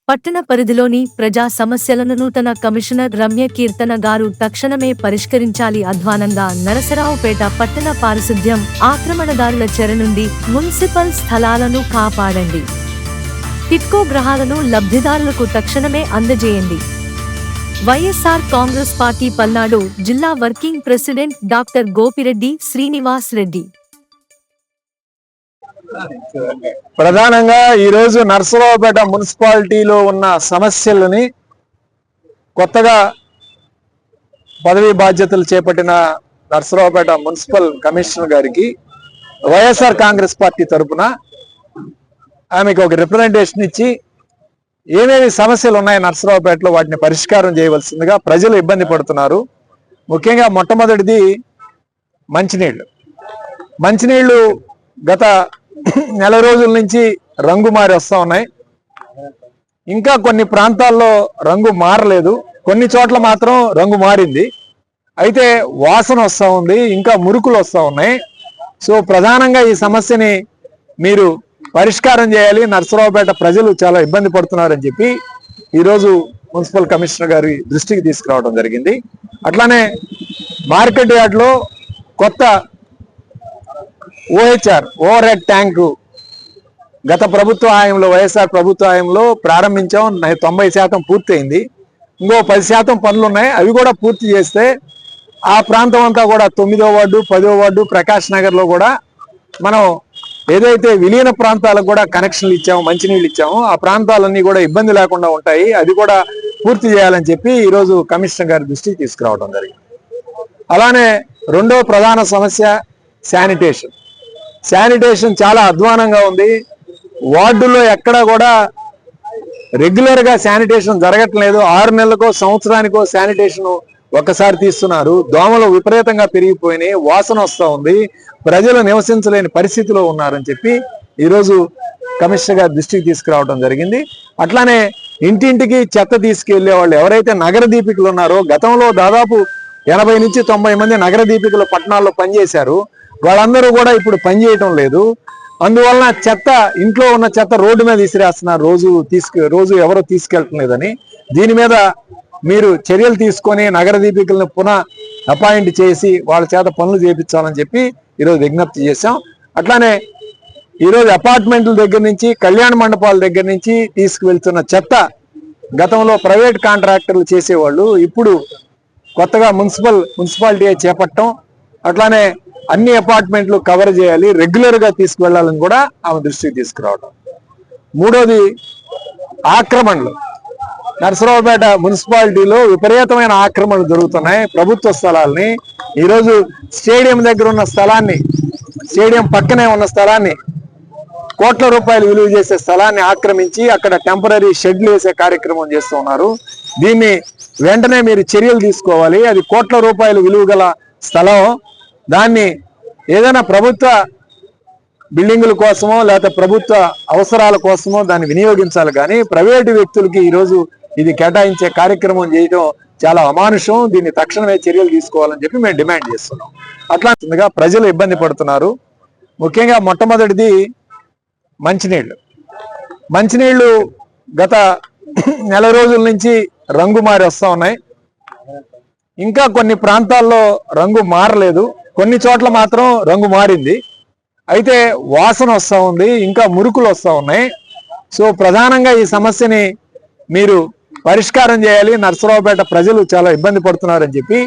పట్టణ పరిధిలోని ప్రజా సమస్యలను నూతన కమిషనర్ రమ్య కీర్తన గారు తక్షణమే పరిష్కరించాలి. అధ్వానంగా నరసరావుపేట పట్టణ పారిశుద్ధ్యం ఆక్రమణదారుల చెర నుండి మున్సిపల్ స్థలాలను కాపాడండి. టిట్కో గృహాలను లబ్ధిదారులకు తక్షణమే అందజేయండి. వైఎస్ఆర్ కాంగ్రెస్ పార్టీ పల్నాడు జిల్లా working president doctor Gopireddy Srinivas Reddy. ప్రధానంగా ఈరోజు నరసరావుపేట మున్సిపాలిటీలో ఉన్న సమస్యలని కొత్తగా పదవీ బాధ్యతలు చేపట్టిన నరసరావుపేట మున్సిపల్ కమిషనర్ గారికి వైఎస్ఆర్ కాంగ్రెస్ పార్టీ తరఫున ఆమెకు ఒక రిప్రజెంటేషన్ ఇచ్చి ఏమేమి సమస్యలు ఉన్నాయి నరసరావుపేటలో వాటిని పరిష్కారం చేయవలసిందిగా ప్రజలు ఇబ్బంది పడుతున్నారు. ముఖ్యంగా మొట్టమొదటిది మంచినీళ్లు గత నెల రోజుల నుంచి రంగు మారి వస్తూ ఉన్నాయి. ఇంకా కొన్ని ప్రాంతాల్లో రంగు మారలేదు, కొన్ని చోట్ల మాత్రం రంగు మారింది. అయితే వాసన వస్తూ ఉంది, ఇంకా మురుకులు వస్తూ ఉన్నాయి. సో ప్రధానంగా ఈ సమస్యని మీరు పరిష్కారం చేయాలి, నరసరావుపేట ప్రజలు చాలా ఇబ్బంది పడుతున్నారని చెప్పి ఈరోజు మున్సిపల్ కమిషనర్ గారి దృష్టికి తీసుకురావడం జరిగింది. అట్లానే మార్కెట్ యార్డ్లో కొత్త ఓవర్ హెడ్ ట్యాంకు గత ప్రభుత్వ హయాంలో వైఎస్ఆర్ ప్రభుత్వ హయాంలో ప్రారంభించాం. 90% పూర్తయింది. ఇంకో 10% పనులు ఉన్నాయి. అవి కూడా పూర్తి చేస్తే ఆ ప్రాంతం అంతా కూడా 9వ వార్డు 10వ వార్డు ప్రకాష్ నగర్ లో కూడా మనం ఏదైతే విలీన ప్రాంతాలకు కూడా కనెక్షన్లు ఇచ్చాము, మంచినీళ్ళు ఇచ్చాము, ఆ ప్రాంతాలన్నీ కూడా ఇబ్బంది లేకుండా ఉంటాయి. అది కూడా పూర్తి చేయాలని చెప్పి ఈరోజు కమిషనర్ గారి దృష్టికి తీసుకురావడం జరిగింది. అలానే రెండో ప్రధాన సమస్య శానిటేషన్ చాలా అధ్వానంగా ఉంది. వార్డుల్లో ఎక్కడా కూడా రెగ్యులర్ గా శానిటేషన్ జరగట్లేదు. 6 నెలలకో సంవత్సరానికో శానిటేషన్ ఒక్కసారి తీస్తున్నారు. దోమలు విపరీతంగా పెరిగిపోయినాయి, వాసన వస్తూ ఉంది, ప్రజలు నివసించలేని పరిస్థితిలో ఉన్నారని చెప్పి ఈరోజు కమిషనర్ గారి దృష్టికి తీసుకురావడం జరిగింది. అట్లానే ఇంటింటికి చెత్త తీసుకెళ్లే వాళ్ళు ఎవరైతే నగర దీపికలు ఉన్నారో, గతంలో దాదాపు 80 నుంచి 90 మంది నగర దీపికలు పట్టణాల్లో పనిచేశారు. వాళ్ళందరూ కూడా ఇప్పుడు పనిచేయటం లేదు. అందువలన చెత్త, ఇంట్లో ఉన్న చెత్త రోడ్డు మీద విసిరేస్తున్నారు. రోజు ఎవరో తీసుకెళ్ళటం లేదని దీని మీద మీరు చర్యలు తీసుకొని నగర దీపికలను పునః అపాయింట్ చేసి వాళ్ళ చేత పనులు చేయించాలని చెప్పి ఈరోజు విజ్ఞప్తి చేశాం. అట్లానే ఈరోజు అపార్ట్మెంట్ల దగ్గర నుంచి కళ్యాణ మండపాల దగ్గర నుంచి తీసుకువెళ్తున్న చెత్త గతంలో ప్రైవేట్ కాంట్రాక్టర్లు చేసేవాళ్ళు, ఇప్పుడు కొత్తగా మున్సిపాలిటీ చేపట్టడం, అట్లానే అన్ని అపార్ట్మెంట్లు కవర్ చేయాలి, రెగ్యులర్ గా తీసుకువెళ్లాలని కూడా ఆమె దృష్టికి తీసుకురావడం. మూడోది ఆక్రమణలు. నరసరావుపేట మున్సిపాలిటీలో విపరీతమైన ఆక్రమణలు జరుగుతున్నాయి. ప్రభుత్వ స్థలాల్ని ఈరోజు స్టేడియం దగ్గర ఉన్న స్థలాన్ని, స్టేడియం పక్కనే ఉన్న స్థలాన్ని, కోట్ల రూపాయలు విలువ చేసే స్థలాన్ని ఆక్రమించి అక్కడ టెంపరీ షెడ్లు వేసే కార్యక్రమం చేస్తున్నారు. దీన్ని వెంటనే మీరు చర్యలు తీసుకోవాలి. అది కోట్ల రూపాయలు విలువ గల స్థలం. దాన్ని ఏదైనా ప్రభుత్వ బిల్డింగుల కోసమో లేకపోతే ప్రభుత్వ అవసరాల కోసమో దాన్ని వినియోగించాలి, కానీ ప్రైవేటు వ్యక్తులకి ఈరోజు ఇది కేటాయించే కార్యక్రమం చేయడం చాలా అమానుషం. దీన్ని తక్షణమే చర్యలు తీసుకోవాలని చెప్పి మేము డిమాండ్ చేస్తున్నాం. అట్లాంటిగా ప్రజలు ఇబ్బంది పడుతున్నారు. ముఖ్యంగా మొట్టమొదటిది మంచినీళ్లు గత నెల రోజుల నుంచి రంగు మారి వస్తూ ఉన్నాయి. ఇంకా కొన్ని ప్రాంతాల్లో రంగు మారలేదు, కొన్ని చోట్ల మాత్రం రంగు మారింది. అయితే వాసన వస్తూ ఉంది, ఇంకా మురుకులు వస్తూ ఉన్నాయి. సో ప్రధానంగా ఈ సమస్యని మీరు పరిష్కారం చేయాలి, నరసరావుపేట ప్రజలు చాలా ఇబ్బంది పడుతున్నారని చెప్పి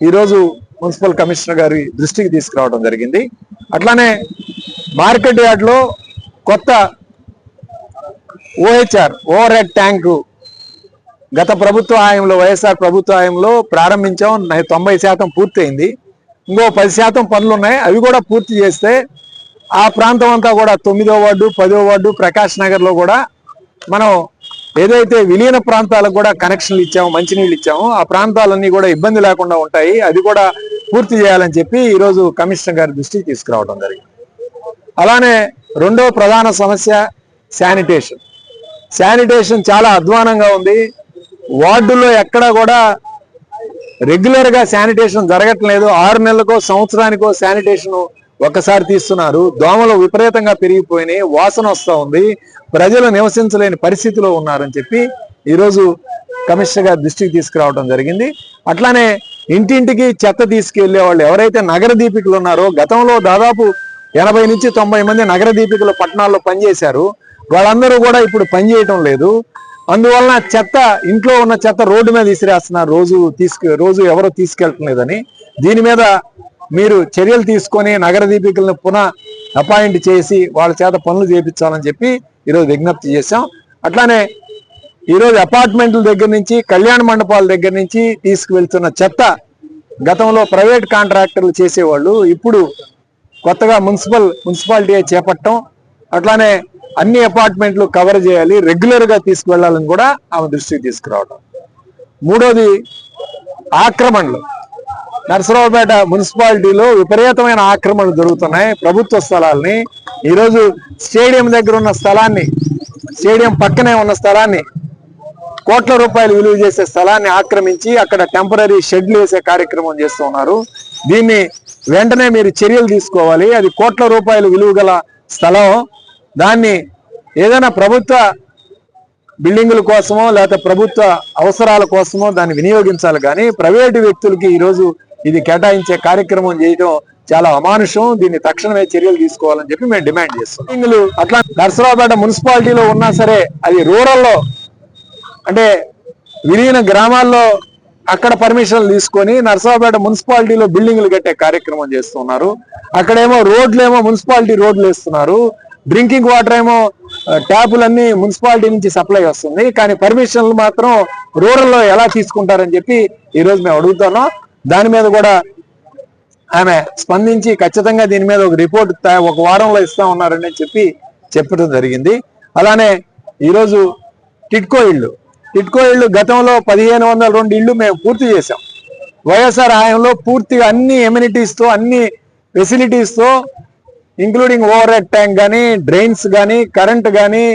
ఈరోజు మున్సిపల్ కమిషనర్ గారి దృష్టికి తీసుకురావడం జరిగింది. అట్లానే మార్కెట్ యార్డ్లో కొత్త ఓవర్ హెడ్ ట్యాంకు గత ప్రభుత్వ హయాంలో వైఎస్ఆర్ ప్రభుత్వ హయాంలో ప్రారంభించాం. 90% పూర్తయింది. ఇంకో 10% పనులు ఉన్నాయి. అవి కూడా పూర్తి చేస్తే ఆ ప్రాంతం అంతా కూడా 9వ వార్డు 10వ వార్డు ప్రకాష్ నగర్ లో కూడా మనం ఏదైతే విలీన ప్రాంతాలకు కూడా కనెక్షన్లు ఇచ్చాము, మంచినీళ్ళు ఇచ్చాము, ఆ ప్రాంతాలన్నీ కూడా ఇబ్బంది లేకుండా ఉంటాయి. అది కూడా పూర్తి చేయాలని చెప్పి ఈరోజు కమిషనర్ గారి దృష్టికి తీసుకురావడం జరిగింది. అలానే రెండో ప్రధాన సమస్య శానిటేషన్ చాలా అధ్వానంగా ఉంది. వార్డుల్లో ఎక్కడా కూడా రెగ్యులర్ గా శానిటేషన్ జరగట్లేదు. 6 నెలలకో సంవత్సరానికో శానిటేషన్ ఒక్కసారి తీస్తున్నారు. దోమలు విపరీతంగా పెరిగిపోయినాయి, వాసన వస్తూ ఉంది, ప్రజలు నివసించలేని పరిస్థితిలో ఉన్నారని చెప్పి ఈరోజు కమిషనర్ గారి దృష్టికి తీసుకురావడం జరిగింది. అట్లానే ఇంటింటికి చెత్త తీసుకెళ్లే వాళ్ళు ఎవరైతే నగర దీపికలు ఉన్నారో, గతంలో దాదాపు 80 నుంచి 90 మంది నగర దీపికలు పట్టణాల్లో పనిచేశారు. వాళ్ళందరూ కూడా ఇప్పుడు పనిచేయటం లేదు. అందువలన చెత్త, ఇంట్లో ఉన్న చెత్త రోడ్డు మీద విసిరేస్తున్నారు, రోజు ఎవరో తీసుకెళ్ళటం లేదని. దీని మీద మీరు చర్యలు తీసుకొని నగర దీపికలను పునః అపాయింట్ చేసి వాళ్ళ చేత పనులు చేయించాలని చెప్పి ఈరోజు విజ్ఞప్తి చేశాం. అట్లానే ఈరోజు అపార్ట్మెంట్ల దగ్గర నుంచి, కళ్యాణ మండపాల దగ్గర నుంచి తీసుకువెళ్తున్న చెత్త గతంలో ప్రైవేట్ కాంట్రాక్టర్లు చేసేవాళ్ళు, ఇప్పుడు కొత్తగా మున్సిపాలిటీ చేపట్టడం, అట్లానే అన్ని అపార్ట్మెంట్లు కవర్ చేయాలి, రెగ్యులర్ గా తీసుకువెళ్లాలని కూడా ఆమె దృష్టికి తీసుకురావడం. మూడోది ఆక్రమణలు. నరసరావుపేట మున్సిపాలిటీలో విపరీతమైన ఆక్రమణలు జరుగుతున్నాయి. ప్రభుత్వ స్థలాల్ని, ఈరోజు స్టేడియం దగ్గర ఉన్న స్థలాన్ని, స్టేడియం పక్కనే ఉన్న స్థలాన్ని, కోట్ల రూపాయలు విలువ చేసే స్థలాన్ని ఆక్రమించి అక్కడ టెంపరీ షెడ్లు వేసే కార్యక్రమం చేస్తూ ఉన్నారు. దీన్ని వెంటనే మీరు చర్యలు తీసుకోవాలి. అది కోట్ల రూపాయలు విలువ గల స్థలం. దాన్ని ఏదైనా ప్రభుత్వ బిల్డింగుల కోసమో లేకపోతే ప్రభుత్వ అవసరాల కోసమో దాన్ని వినియోగించాలి, కానీ ప్రైవేటు వ్యక్తులకి ఈరోజు ఇది కేటాయించే కార్యక్రమం చేయడం చాలా అమానుషం. దీన్ని తక్షణమే చర్యలు తీసుకోవాలని చెప్పి మేము డిమాండ్ చేస్తాం. బిల్డింగులు అట్లా నరసరావుపేట మున్సిపాలిటీలో ఉన్నా సరే, అది రూరల్లో అంటే విలీన గ్రామాల్లో అక్కడ పర్మిషన్లు తీసుకొని నరసరావుపేట మున్సిపాలిటీలో బిల్డింగ్లు కట్టే కార్యక్రమం చేస్తున్నారు. అక్కడేమో రోడ్లేమో మున్సిపాలిటీ రోడ్లు వేస్తున్నారు, డ్రింకింగ్ వాటర్ ఏమో ట్యాపులన్నీ మున్సిపాలిటీ నుంచి సప్లై వస్తుంది, కానీ పర్మిషన్లు మాత్రం రూరల్లో ఎలా తీసుకుంటారని చెప్పి ఈరోజు మేము అడుగుతున్నాం. దాని మీద కూడా ఆమె స్పందించి ఖచ్చితంగా దీని మీద ఒక రిపోర్ట్ ఒక వారంలో ఇస్తా ఉన్నారని చెప్పడం జరిగింది. అలానే ఈరోజు టిట్కో ఇళ్ళు గతంలో 1502 ఇళ్ళు మేము పూర్తి చేశాం. వైఎస్ఆర్ హయాంలో పూర్తిగా అన్ని ఎమ్యూనిటీస్తో, అన్ని ఫెసిలిటీస్తో, ఇంక్లూడింగ్ ఓవర్ హెడ్ ట్యాంక్ కానీ, డ్రైన్స్ కానీ, కరెంట్ కానీ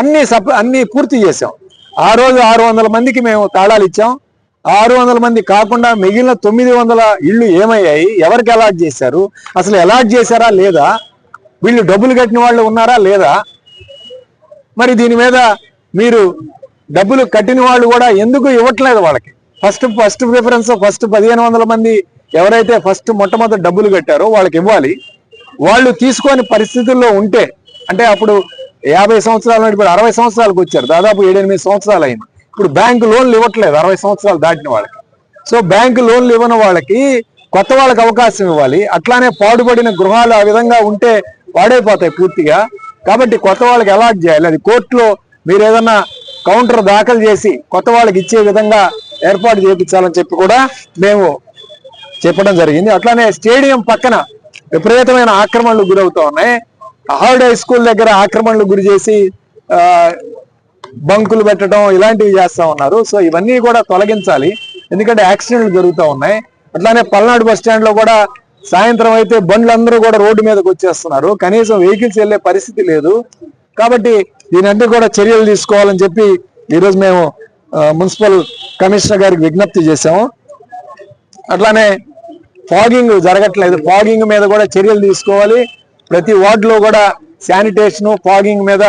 అన్ని పూర్తి చేశాం. ఆ రోజు 600 మందికి మేము తాళాలు ఇచ్చాం. 600 మంది కాకుండా మిగిలిన 900 ఇళ్ళు ఏమయ్యాయి, ఎవరికి అలాట్ చేశారు, అసలు అలాట్ చేశారా లేదా, వీళ్ళు డబ్బులు కట్టిన వాళ్ళు ఉన్నారా లేదా, మరి దీని మీద మీరు డబ్బులు కట్టిన వాళ్ళు కూడా ఎందుకు ఇవ్వట్లేదు వాళ్ళకి? ఫస్ట్ ప్రిఫరెన్స్, ఫస్ట్ 1500 మంది ఎవరైతే మొట్టమొదటి డబ్బులు కట్టారో వాళ్ళకి ఇవ్వాలి. వాళ్ళు తీసుకొని పరిస్థితుల్లో ఉంటే, అంటే అప్పుడు 50 సంవత్సరాల నుండి ఇప్పుడు 60 సంవత్సరాలకు వచ్చారు, దాదాపు 7-8 సంవత్సరాలు అయింది. ఇప్పుడు బ్యాంకు లోన్లు ఇవ్వట్లేదు 60 సంవత్సరాలు దాటిన వాళ్ళకి. సో బ్యాంకు లోన్లు ఇవ్వని వాళ్ళకి కొత్త వాళ్ళకి అవకాశం ఇవ్వాలి. అట్లానే పాడుపడిన గృహాలు ఆ విధంగా ఉంటే పాడైపోతాయి పూర్తిగా. కాబట్టి కొత్త వాళ్ళకి అలాట్ చేయాలి. అది కోర్టులో మీరు ఏదన్నా కౌంటర్ దాఖలు చేసి కొత్త వాళ్ళకి ఇచ్చే విధంగా ఏర్పాటు చేయించాలని చెప్పి కూడా మేము చెప్పడం జరిగింది. అట్లానే స్టేడియం పక్కన విపరీతమైన ఆక్రమణలు గురవుతూ ఉన్నాయి. హార్డ్ హై స్కూల్ దగ్గర ఆక్రమణలు గురి చేసి బంకులు పెట్టడం ఇలాంటివి చేస్తా ఉన్నారు. సో ఇవన్నీ కూడా తొలగించాలి, ఎందుకంటే యాక్సిడెంట్లు జరుగుతూ ఉన్నాయి. అట్లానే పల్నాడు బస్ స్టాండ్ లో కూడా సాయంత్రం అయితే బండ్లందరూ కూడా రోడ్డు మీదకి వచ్చేస్తున్నారు, కనీసం వెహికల్స్ వెళ్లే పరిస్థితి లేదు. కాబట్టి దీనంతా కూడా చర్యలు తీసుకోవాలని చెప్పి ఈరోజు మేము మున్సిపల్ కమిషనర్ గారికి విజ్ఞప్తి చేశాము. అట్లానే ఫాగింగ్ జరగట్లేదు, ఫాగింగ్ మీద కూడా చర్యలు తీసుకోవాలి. ప్రతి వార్డులో కూడా శానిటేషన్, ఫాగింగ్ మీద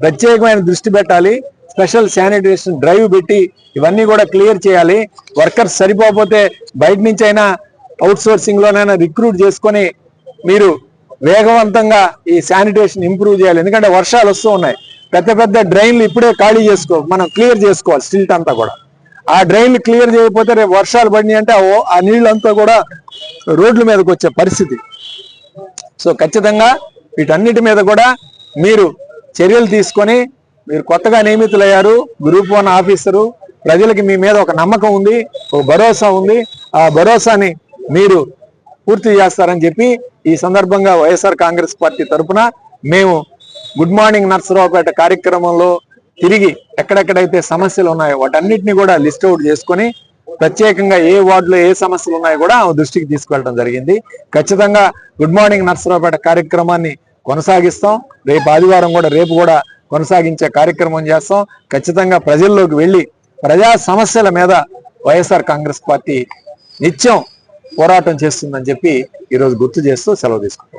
ప్రత్యేకమైన దృష్టి పెట్టాలి. స్పెషల్ శానిటేషన్ డ్రైవ్ పెట్టి ఇవన్నీ కూడా క్లియర్ చేయాలి. వర్కర్స్ సరిపోతే బయట నుంచి అయినా అవుట్ సోర్సింగ్ లోనైనా రిక్రూట్ చేసుకొని మీరు వేగవంతంగా ఈ శానిటేషన్ ఇంప్రూవ్ చేయాలి. ఎందుకంటే వర్షాలు వస్తూ ఉన్నాయి, పెద్ద పెద్ద డ్రైన్లు ఇప్పుడే ఖాళీ మనం క్లియర్ చేసుకోవాలి. స్టిల్ట్ అంతా కూడా ఆ డ్రైన్లు క్లియర్ చేయకపోతే రేపు వర్షాలు పడినాయి అంటే ఆ నీళ్ళంతా కూడా రోడ్ల మీదకి వచ్చే పరిస్థితి. సో ఖచ్చితంగా వీటన్నిటి మీద కూడా మీరు చర్యలు తీసుకొని, మీరు కొత్తగా నియమితులయ్యారు, గ్రూప్ 1 ఆఫీసరు, ప్రజలకి మీ మీద ఒక నమ్మకం ఉంది, ఒక భరోసా ఉంది. ఆ భరోసాని మీరు పూర్తి చేస్తారని చెప్పి ఈ సందర్భంగా వైఎస్ఆర్ కాంగ్రెస్ పార్టీ తరఫున మేము గుడ్ మార్నింగ్ నర్సరావుపేట కార్యక్రమంలో తిరిగి ఎక్కడెక్కడైతే సమస్యలు ఉన్నాయో వాటన్నిటిని కూడా లిస్ట్ అవుట్ చేసుకొని ప్రత్యేకంగా ఏ వార్డులో ఏ సమస్యలు ఉన్నాయో కూడా ఆమె దృష్టికి తీసుకెళ్ళడం జరిగింది. ఖచ్చితంగా గుడ్ మార్నింగ్ నర్సరావుపేట కార్యక్రమాన్ని కొనసాగిస్తాం. రేపు ఆదివారం కూడా కొనసాగించే కార్యక్రమం చేస్తాం. ఖచ్చితంగా ప్రజల్లోకి వెళ్ళి ప్రజా సమస్యల మీద వైఎస్ఆర్ కాంగ్రెస్ పార్టీ నిత్యం పోరాటం చేస్తుందని చెప్పి ఈరోజు గుర్తు చేస్తూ సెలవు తీసుకుంటాం.